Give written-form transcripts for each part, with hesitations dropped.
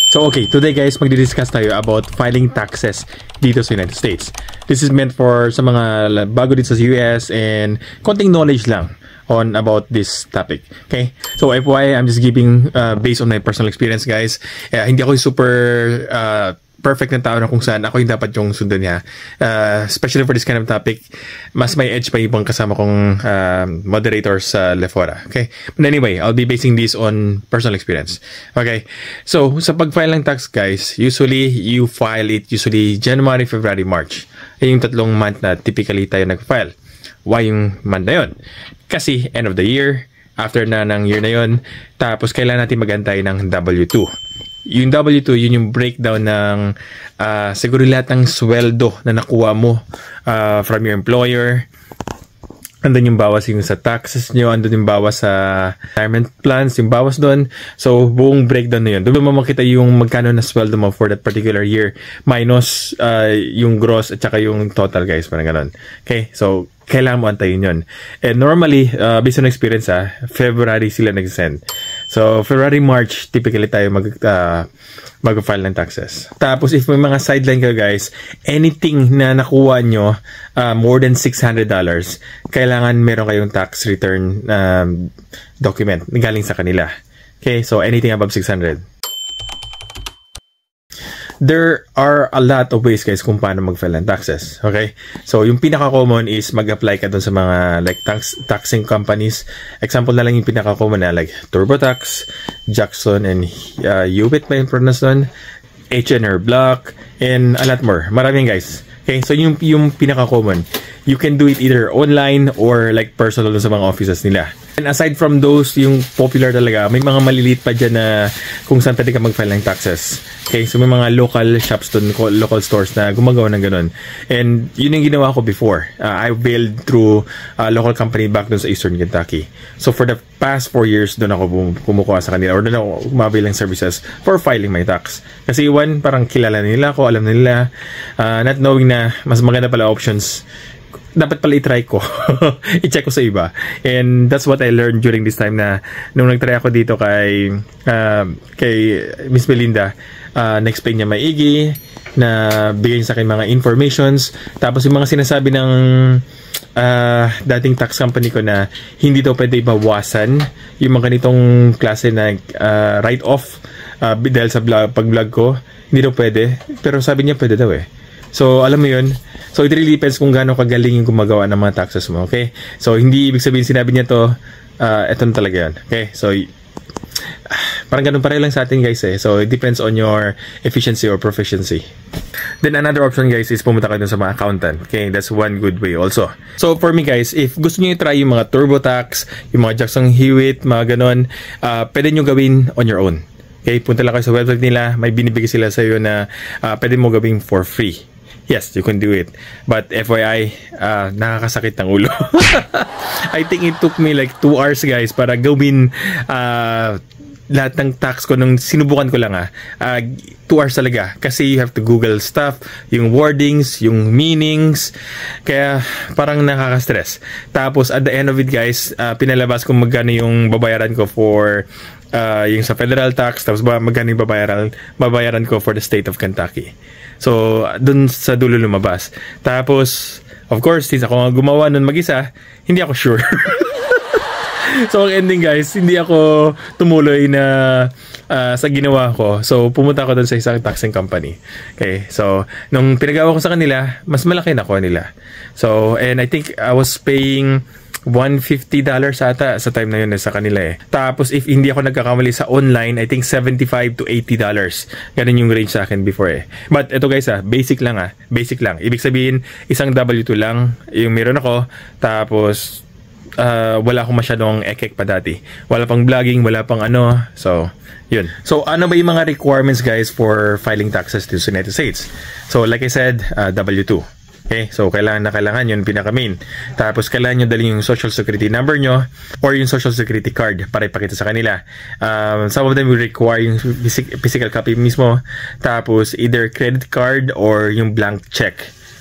So okay, today guys, magdi-discuss tayo about filing taxes dito sa United States. This is meant for sa mga bago dito sa US and konting knowledge lang on about this topic. Okay? So FYI, I'm just giving based on my personal experience guys. Hindi ako super perfect na tao na kung saan ako yung dapat yung sundan niya. Especially for this kind of topic, mas may edge pa ibang kasama kong moderators sa Lefora. Okay? But anyway, I'll be basing this on personal experience. Okay? So, sa pag-file ng tax guys, usually you file it usually January, February, March. Yung tatlong month na typically tayo nag-file. Why yung month na yun? Kasi end of the year, after na ng year na yun, tapos kailangan natin magantay ng W2. Yung W2, yun yung breakdown ng siguro lahat ng sweldo na nakuha mo from your employer. Andun yung bawas yung sa taxes nyo, andun yung bawas sa retirement plans, yung bawas doon. So, buong breakdown na yun. Doon mo makita yung magkano na sweldo mo for that particular year minus yung gross at saka yung total guys, parang ganun. Okay, so kailangan mo antayin yun. And normally, based on experience February sila nag-send. So, February, March, typically tayo mag-file ng taxes. Tapos, if may mga sideline ka guys, anything na nakuha nyo more than $600, kailangan meron kayong tax return document galing sa kanila. Okay, so anything above 600. There are a lot of ways guys kung paano mag-file ng taxes. Okay? So, yung pinaka-common is mag-apply ka dun sa mga like taxing companies. Example na lang yung pinaka-common na like TurboTax, Jackson and Hewitt ba yung pronounce nun? H&R Block, and a lot more. Maraming guys. Okay? So, yung pinaka-common. You can do it either online or like personal sa mga offices nila. And aside from those, yung popular talaga, may mga maliliit pa dyan na kung saan pwede ka mag-file ng taxes. Okay, so may mga local shops dun, local stores na gumagawa ng ganun. And yun yung ginawa ko before. I billed through a local company back dun sa Eastern Kentucky. So for the past 4 years, dun ako kumukuha sa kanila or dun ako umabil ng services for filing my tax. Kasi one, parang kilala nila ako, alam nila, not knowing na mas maganda pala options, dapat pala i-try ko. I-check ko sa iba. And that's what I learned during this time na nung nag-try ako dito kay Miss Melinda, na-explain niya maigi, na bigay sa akin mga informations. Tapos yung mga sinasabi ng dating tax company ko na hindi daw pwede bawasan yung mga ganitong klase na write-off dahil sa pag-vlog ko. Hindi daw pwede. Pero sabi niya pwede daw eh. So, alam mo yun? So, it really depends kung gaano kagaling yung gumagawa ng mga taxes mo, okay? So, hindi ibig sabihin sinabi niya to, eto na talaga yan, okay? So, parang ganun pareho lang sa atin guys eh. So, it depends on your efficiency or proficiency. Then, another option guys is pumunta kayo dun sa mga accountant, okay? That's one good way also. So, for me guys, if gusto niyo i-try yung mga TurboTax, yung mga Jackson Hewitt, mga ganun, pwede nyo gawin on your own. Okay? Punta lang kayo sa website nila, may binibigay sila sa iyo na pwede mo gawin for free. Yes, you can do it. But FYI, nakakasakit ng ulo. I think it took me like 2 hours guys para gawin lahat ng tax ko nung sinubukan ko lang 2 hours talaga. Kasi you have to Google stuff, yung wordings, yung meanings. Kaya parang nakaka-stress. Tapos at the end of it guys, pinalabas ko magkano yung babayaran ko for yung sa federal tax, tapos magkano yung babayaran ko for the state of Kentucky. So, dun sa dulo lumabas. Tapos, of course, since ako nga gumawa nun mag-isa, hindi ako sure. So, ang ending guys, hindi ako tumuloy na sa ginawa ko. So, pumunta ako dun sa isang taxing company. Okay, so, nung pinagawa ko sa kanila, mas malaki na ko nila. So, and I think I was paying $150 ata sa time na yun sa kanila eh. Tapos if hindi ako nagkakamali sa online, I think $75 to $80. Ganun yung range sa akin before eh. But ito guys basic lang basic lang. Ibig sabihin, isang W2 lang yung meron ako. Tapos wala akong masyadong ekek pa dati. Wala pang vlogging, wala pang ano. So, yun. So, ano ba yung mga requirements guys for filing taxes to the United States? So, like I said, W2. Okay, so kailangan yun pinaka-main. Tapos kailangan nyo dali yung social security number nyo or yung social security card para ipakita sa kanila. Some of them will require yung physical copy mismo. Tapos either credit card or yung blank check.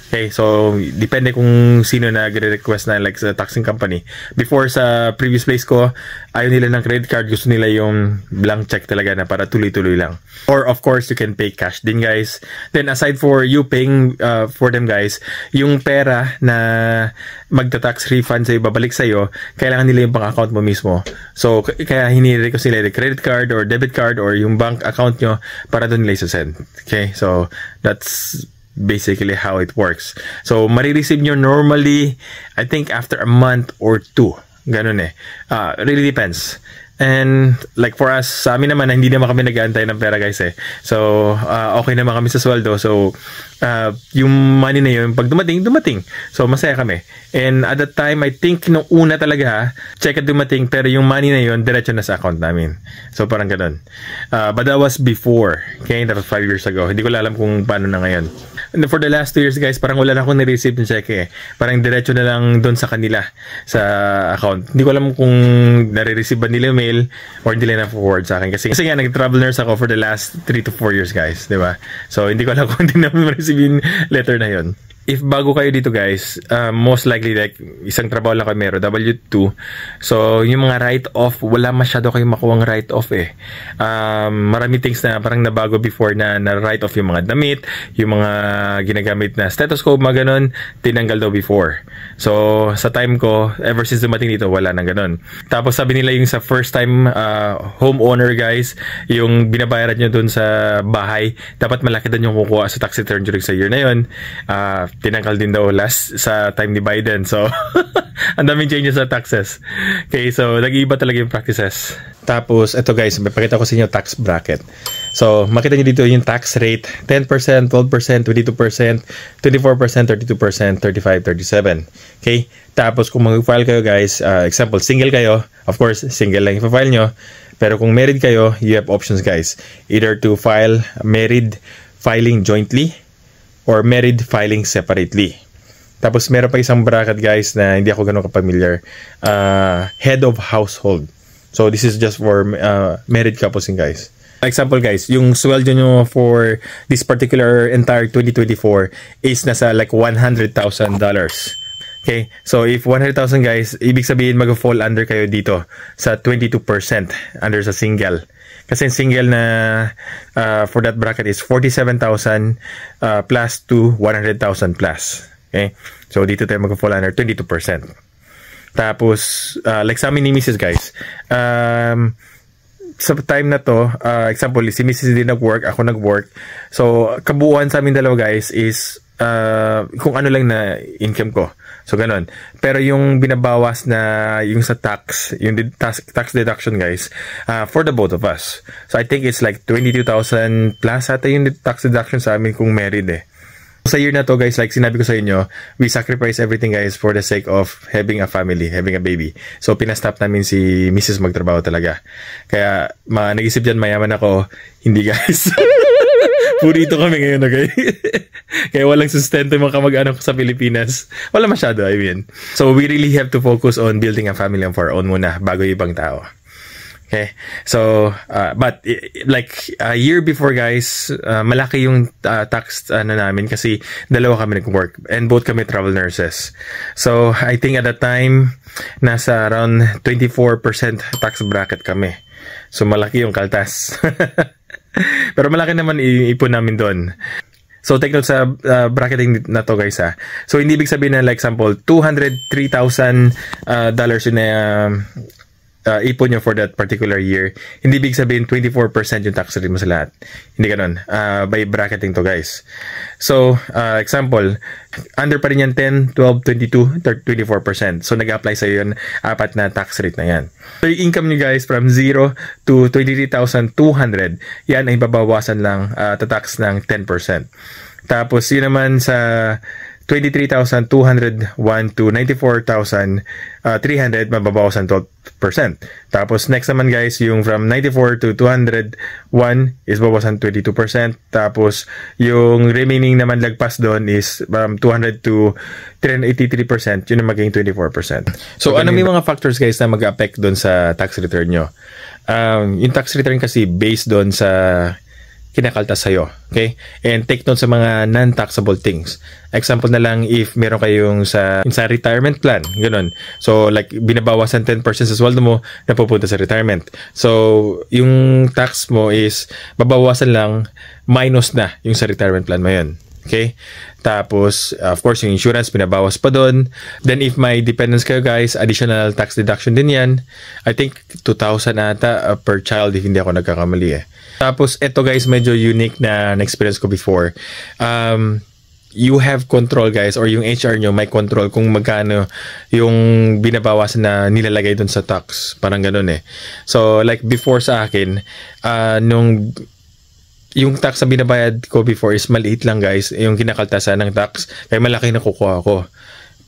Okay, so depende kung sino na nagre-request na like sa taxing company. Before sa previous place ko, ayaw nila ng credit card, gusto nila yung blank check talaga na para tuloy-tuloy lang. Or of course, you can pay cash din guys. Then aside for you paying for them guys, yung pera na magta-tax refund sa'yo, babalik sa'yo, kailangan nila yung bank account mo mismo. So kaya hinire-request nila yung credit card or debit card or yung bank account nyo para doon nila isasend. Okay, so that's basically how it works. So, marireceive nyo normally, I think after a month or 2. Ganun eh. Really depends. And like for us, sa amin naman, hindi naman kami nag-aantay ng pera guys eh. So, okay naman kami sa sweldo. So, yung money na yun, pag dumating. So, masaya kami. And at that time, I think nung una talaga, check at dumating, pero yung money na yun, diretso na sa account namin. So, parang ganun. But that was before. Okay, that was 5 years ago. Hindi ko alam kung paano na ngayon. And for the last 2 years guys, parang wala na akong na-receive ng check eh. Parang diretso na lang doon sa kanila sa account. Hindi ko alam kung nare-receive ba nila mail or hindi nila na-forward sa akin. Kasi nga nag-travel nurse ako for the last 3 to 4 years guys. Diba? So hindi ko alam kung hindi namin ma-receive yung letter na yon. If bago kayo dito guys, most likely like isang trabaho lang kayo meron, W2. So yung mga write-off, wala masyado kayong makuwang write-off eh. Marami things na parang nabago before na write-off yung mga damit, yung mga ginagamit na stethoscope, mga ganun, tinanggal daw before. So sa time ko, ever since dumating dito, wala nang ganun. Tapos sabi nila yung sa first time homeowner guys, yung binabayaran nyo dun sa bahay, dapat malaki din yung kukuha sa tax return during sa year na yun. Tinanggal din daw last sa time ni Biden. So, ang daming changes sa taxes. Okay, so nag-iiba talaga yung practices. Tapos, ito guys, may pakita ko sa inyo tax bracket. So, makita nyo dito yung tax rate, 10%, 12%, 22%, 24%, 32%, 35%, 37%. Okay? Tapos, kung mag-file kayo guys, example, single kayo, of course, single lang i-file nyo. Pero kung married kayo, you have options guys. Either to file married filing jointly, or married filing separately. Tapos meron pa isang bracket guys na hindi ako ganun kapamilyar. Head of household. So this is just for married couples guys. Example guys, yung sweldo nyo for this particular entire 2024 is nasa like $100,000. Okay, so if 100,000 guys, ibig sabihin mag-fall under kayo dito sa 22% under sa single. Kasi single na for that bracket is 47,000 plus to 100,000 plus. Okay? So dito tayo mag-fall under 22%. Tapos like sa amin ni Mrs. guys, sa time na to, example, si Mrs. din nag-work, ako nag-work. So kabuuan sa amin dalawa guys is kung ano lang na income ko. So, ganun. Pero yung binabawas na yung sa tax, yung tax deduction guys, for the both of us. So, I think it's like 22,000 plus ata yung tax deduction sa amin kung married eh. Sa year na to guys, like sinabi ko sa inyo, we sacrifice everything guys for the sake of having a family, having a baby. So, pinastop namin si Mrs. magtrabaho talaga. Kaya, nag-isip dyan, mayaman ako. Hindi guys. Purito kami ngayon, okay? Kaya walang sustento yung mga kamag-anak ko sa Pilipinas. Wala masyado, I mean. So, we really have to focus on building a family of our own muna bago yung ibang tao. Okay? So, but like a year before guys, malaki yung tax namin kasi dalawa kami nag-work and both kami travel nurses. So, I think at that time, nasa around 24% tax bracket kami. So, malaki yung kaltas. Pero malaki naman ipon namin doon. So, take note sa bracketing na to guys ha. So, hindi ibig sabihin na like example, $203,000 yun na ipon nyo for that particular year. Hindi ibig sabihin 24% yung tax rate mo sa lahat. Hindi ganun. By bracketing to guys. So, example, under pa rin yan 10, 12, 22, 24%. So, nag-apply sa yun apat na tax rate na yan. So, yung income nyo guys from 0 to 23,200, yan ay babawasan lang tatax ng 10%. Tapos, yun naman sa 23,201 to 94,300 mababawasan 12%. Tapos next naman guys, yung from 94 to 201 is babawasan 22%. Tapos yung remaining naman lagpas doon is from 200 to 383%, yun ang maging 24%. So ano may mga factors guys na mag-affect doon sa tax return nyo? Yung tax return kasi based doon sa kinakaltas sa'yo. Okay? And take note sa mga non-taxable things. Example na lang, if meron kayong sa retirement plan, ganun. So, like, binabawasan 10% sa sweldo mo na pupunta sa retirement. So, yung tax mo is babawasan lang, minus na yung sa retirement plan mo yun. Okay? Tapos, of course, yung insurance, pinabawas pa doon. Then, if may dependents kayo, guys, additional tax deduction din yan. I think, 2,000 ata per child if hindi ako nagkakamali eh. Tapos, eto guys, medyo unique na experience ko before. You have control guys, or yung HR nyo may control kung magkano yung binabawasan na nilalagay dun sa tax. Parang ganun eh. So, like before sa akin, yung tax na binabayad ko before is maliit lang guys, yung kinakaltasan ng tax, kaya malaki na kukuha ko.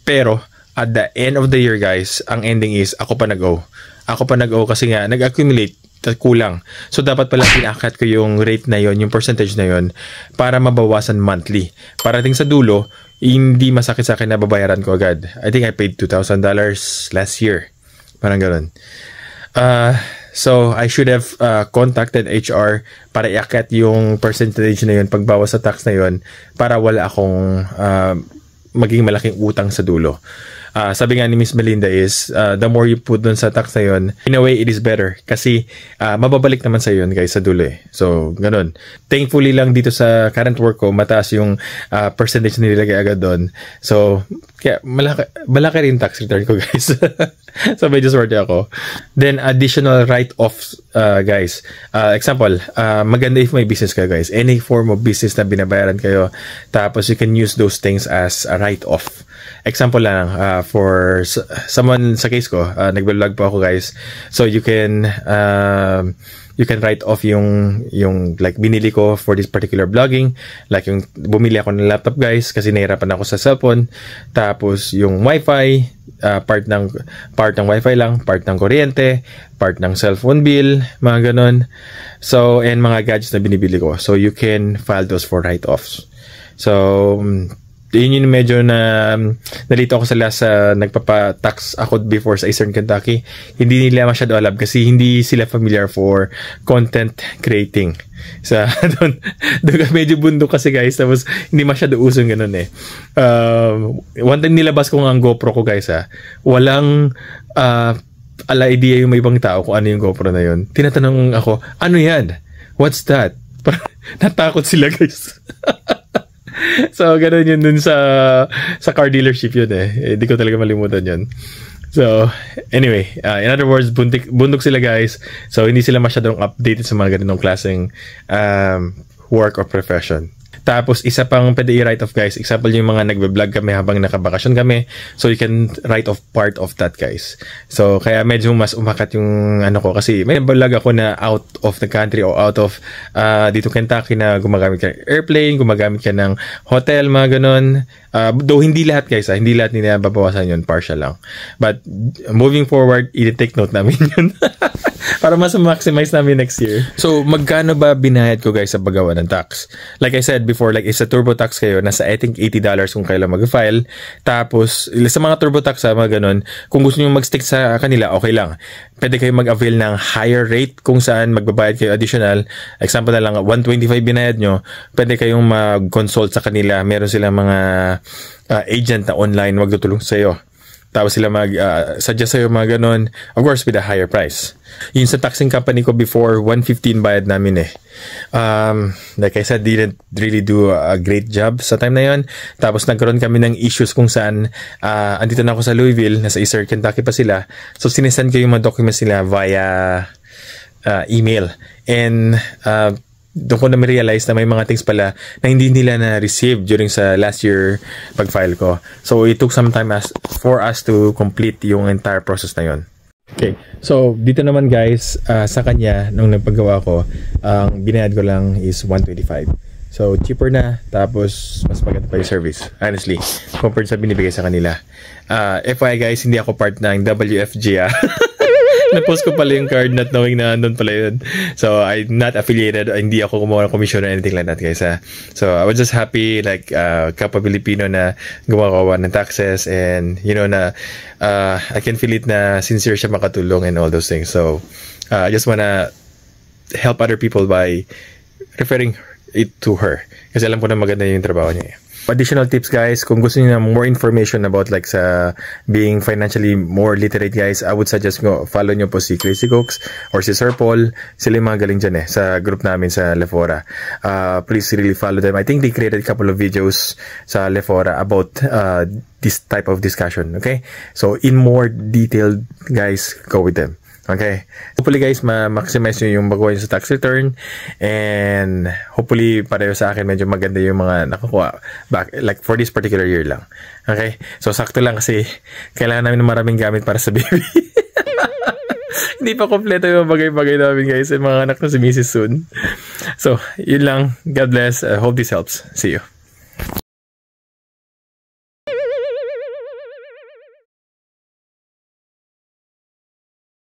Pero, at the end of the year guys, ang ending is ako pa nag-owe. Ako pa nag-owe kasi nga, nag-accumulate, kulang. So, dapat pala pinakat ko yung rate na yon, yung percentage na yon, para mabawasan monthly. Parating sa dulo, hindi masakit sa akin na babayaran ko agad. I think I paid $2,000 last year. Parang gano'n. So, I should have contacted HR para iakat yung percentage na yun, pagbawas sa tax na yun, para wala akong maging malaking utang sa dulo. Sabi nga ni Miss Melinda is, the more you put dun sa tax na yun, in a way, it is better. Kasi, mababalik naman sa yun, guys, sa dulo eh. So, ganun. Thankfully lang dito sa current work ko, mataas yung percentage na nilagay agad doon. So, kaya, malaki rin tax return ko, guys. So, medyo swerte ako. Then, additional write-offs, guys. Example, maganda if may business kayo, guys. Any form of business na binabayaran kayo, tapos you can use those things as a write-off. Example lang, for someone sa case ko, nag-vlog po ako guys. So you can write off yung like binili ko for this particular vlogging, like yung bumili ako ng laptop guys kasi nahirapan ako sa cellphone. Tapos yung wifi, part ng wifi lang, part ng kuryente, part ng cellphone bill, mga ganon. So and mga gadgets na binibili ko. So you can file those for write-offs. So yun yung medyo na nalito ako sa last nagpapa-tax ako before sa Eastern Kentucky. Hindi nila masyado alam kasi hindi sila familiar for content creating. Sa doon medyo bundok kasi guys, tapos hindi masyado usong ganun eh. One time nilabas ko ang GoPro ko guys walang ala idea yung may ibang tao kung ano yung GoPro na yun. Tinatanong ako, ano yan? What's that? Natakot sila guys. So, gano'n yun dun sa car dealership yun eh. Hindi ko talaga malimutan yun. So, anyway, in other words, bundok sila guys. So, hindi sila masyadong updated sa mga ganitong klaseng work or profession. Tapos, isa pang pwede i-write off guys. Example, yung mga nagbe-vlog kami habang nakabakasyon kami. So, you can write off part of that guys. So, kaya medyo mas umakat yung ano ko. Kasi may vlog ako na out of the country o out of dito Kentucky na gumagamit ka ng airplane, gumagamit ka ng hotel, mga ganon. Though hindi lahat guys, hindi lahat nila babawasan yun, partial lang. But, moving forward, i-take note namin yun. Para mas maximize namin next year. So, magkano ba binayad ko guys sa paggawa ng tax? Like I said before, like isa TurboTax kayo, nasa I think $80 kung kailan mag-file. Tapos, sa mga TurboTax mga ganun, kung gusto nyo mag-stick sa kanila, okay lang. Pwede kayo mag-avail ng higher rate kung saan magbabayad kayo additional. Example na lang, 125 binayad nyo, pwede kayong mag-consult sa kanila. Meron silang mga agent na online magtutulong sa iyo. Tapos sila suggest sa'yo mga ganun. Of course, with a higher price. Yun sa taxing company ko before, 115 bayad namin eh. Like I said, didn't really do a great job sa time na yun. Tapos nagkaroon kami ng issues kung saan andito na ako sa Louisville, nasa Eastern Kentucky pa sila. So sinesend ko yung mga documents nila via email. And doon ko na realize na may mga things pala na hindi nila na-receive during sa last year pag-file ko. So, it took some time for us to complete yung entire process na yon. Okay. So, dito naman guys, sa kanya, nung nagpagawa ko, ang binayad ko lang is $125. So, cheaper na. Tapos, mas maganda pa yung service. Honestly, compared sa binibigay sa kanila. FYI guys, hindi ako part ng WFG Na-post ko pala yung card not knowing na andun pala yun. So, I'm not affiliated. Hindi ako kumuha ng commission or anything like that, guys. So, I was just happy, like, kapwa Pilipino na gumagawa ng taxes and, you know, na I can feel it na sincere siya makatulong and all those things. So, I just wanna help other people by referring it to her. Kasi alam ko na maganda yung trabaho niya. Additional tips guys, kung gusto niyo na more information about like sa being financially more literate guys, I would suggest follow niyo po si Crazy Cooks or si Sir Paul. Sila yung mga galing dyan sa group namin sa Lefora. Please really follow them. I think they created a couple of videos sa Lefora about this type of discussion. Okay, so in more detail guys, go with them. Okay. Hopefully guys, ma-maximize nyo yung magawa nyo sa tax return. And hopefully, pareho sa akin, medyo maganda yung mga nakakuha back, like for this particular year lang. Okay. So, sakto lang kasi kailangan namin ng maraming gamit para sa baby. Hindi pa kompleto yung bagay-bagay namin guys. Yung mga anak na si Mrs. soon. So, yun lang. God bless. I hope this helps. See you.